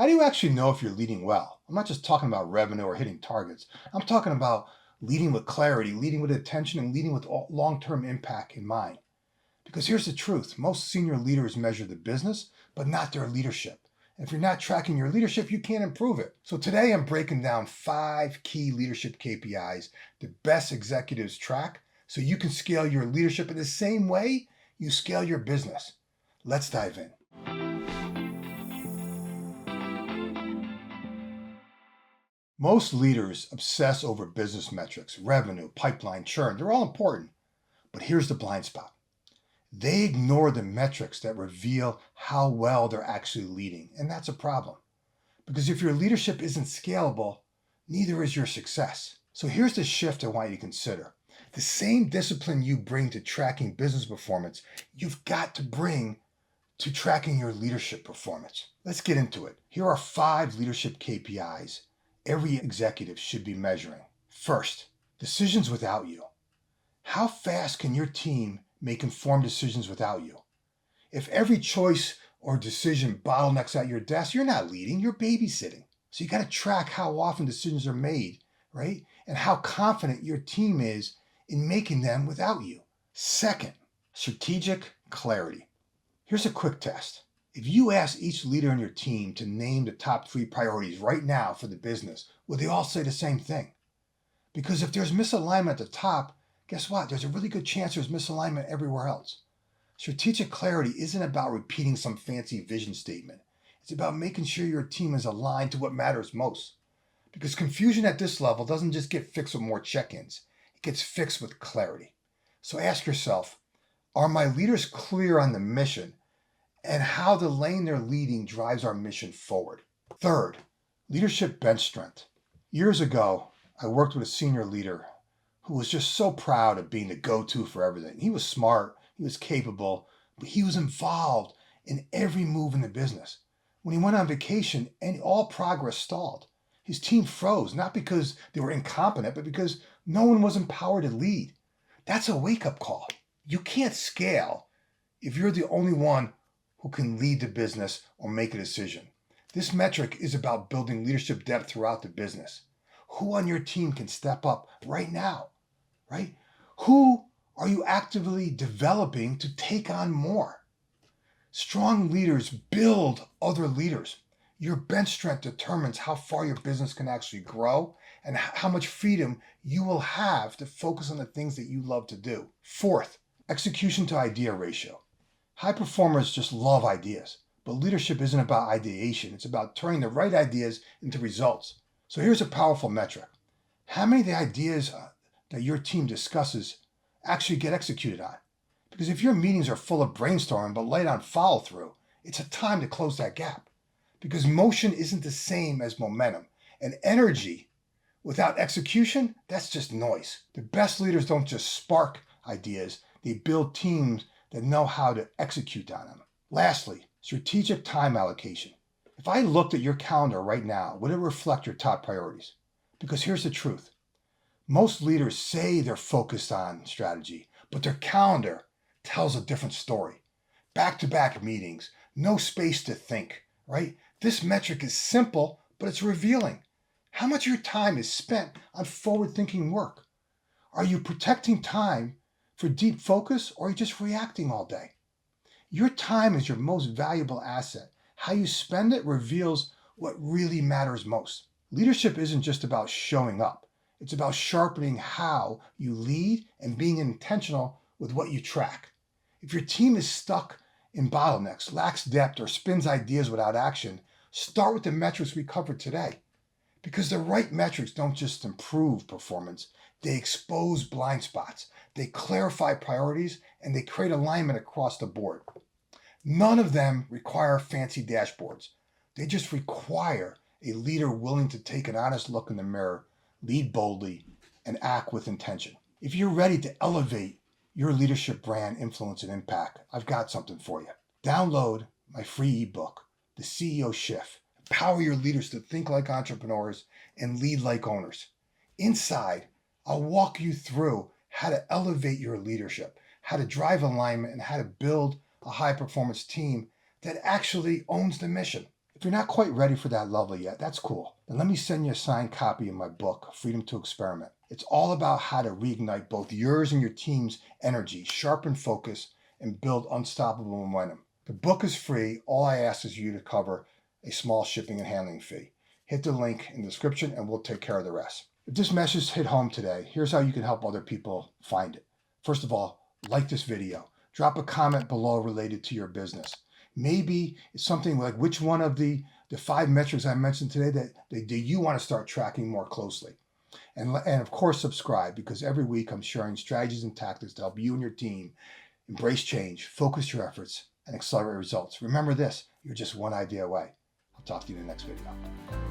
How do you actually know if you're leading well? I'm not just talking about revenue or hitting targets. I'm talking about leading with clarity, leading with attention, and leading with long term impact in mind. Because here's the truth, most senior leaders measure the business, but not their leadership. And if you're not tracking your leadership, you can't improve it. So today I'm breaking down 5 key leadership KPIs the best executives track so you can scale your leadership in the same way you scale your business. Let's dive in. Most leaders obsess over business metrics, revenue, pipeline, churn. They're all important. But here's the blind spot. They ignore the metrics that reveal how well they're actually leading. And that's a problem. Because if your leadership isn't scalable, neither is your success. So here's the shift I want you to consider. The same discipline you bring to tracking business performance, you've got to bring to tracking your leadership performance. Let's get into it. Here are 5 leadership KPIs every executive should be measuring. First, decisions without you. How fast can your team make informed decisions without you? If every choice or decision bottlenecks at your desk, you're not leading, you're babysitting. So you got to track how often decisions are made, right? And how confident your team is in making them without you. Second, strategic clarity. Here's a quick test. If you ask each leader in your team to name the top 3 priorities right now for the business, will they all say the same thing? Because if there's misalignment at the top, guess what? There's a really good chance there's misalignment everywhere else. Strategic clarity isn't about repeating some fancy vision statement. It's about making sure your team is aligned to what matters most. Because confusion at this level doesn't just get fixed with more check-ins. It gets fixed with clarity. So ask yourself, are my leaders clear on the mission and how the lane they're leading drives our mission forward? Third, leadership bench strength. Years ago, I worked with a senior leader who was just so proud of being the go-to for everything. He was smart, he was capable, but he was involved in every move in the business. When he went on vacation, and all progress stalled. His team froze, not because they were incompetent, but because no one was empowered to lead. That's a wake-up call. You can't scale if you're the only one who can lead the business or make a decision. This metric is about building leadership depth throughout the business. Who on your team can step up right now, right? Who are you actively developing to take on more? Strong leaders build other leaders. Your bench strength determines how far your business can actually grow and how much freedom you will have to focus on the things that you love to do. Fourth, execution to idea ratio. High performers just love ideas, but leadership isn't about ideation. It's about turning the right ideas into results. So here's a powerful metric. How many of the ideas that your team discusses actually get executed on? Because if your meetings are full of brainstorming but light on follow through, it's a time to close that gap. Because motion isn't the same as momentum. And energy without execution, that's just noise. The best leaders don't just spark ideas, they build teams that know how to execute on them. Lastly, strategic time allocation. If I looked at your calendar right now, would it reflect your top priorities? Because here's the truth. Most leaders say they're focused on strategy, but their calendar tells a different story. Back-to-back meetings, no space to think, right? This metric is simple, but it's revealing. How much of your time is spent on forward-thinking work? Are you protecting time for deep focus, or are you just reacting all day? Your time is your most valuable asset. How you spend it reveals what really matters most. Leadership isn't just about showing up. It's about sharpening how you lead and being intentional with what you track. If your team is stuck in bottlenecks, lacks depth, or spins ideas without action, start with the metrics we covered today. Because the right metrics don't just improve performance, they expose blind spots, they clarify priorities, and they create alignment across the board. None of them require fancy dashboards. They just require a leader willing to take an honest look in the mirror, lead boldly, and act with intention. If you're ready to elevate your leadership brand, influence, and impact, I've got something for you. Download my free ebook, The CEO Shift. Empower your leaders to think like entrepreneurs and lead like owners. Inside, I'll walk you through how to elevate your leadership, how to drive alignment, and how to build a high-performance team that actually owns the mission. If you're not quite ready for that level yet, that's cool. Then let me send you a signed copy of my book, Freedom to Experiment. It's all about how to reignite both yours and your team's energy, sharpen focus, and build unstoppable momentum. The book is free. All I ask is you to cover a small shipping and handling fee. Hit the link in the description and we'll take care of the rest. If this message hit home today, here's how you can help other people find it. First of all, like this video. Drop a comment below related to your business. Maybe it's something like which one of the 5 metrics I mentioned today that you want to start tracking more closely. And of course, subscribe, because every week I'm sharing strategies and tactics to help you and your team embrace change, focus your efforts, and accelerate results. Remember this, you're just one idea away. I'll talk to you in the next video.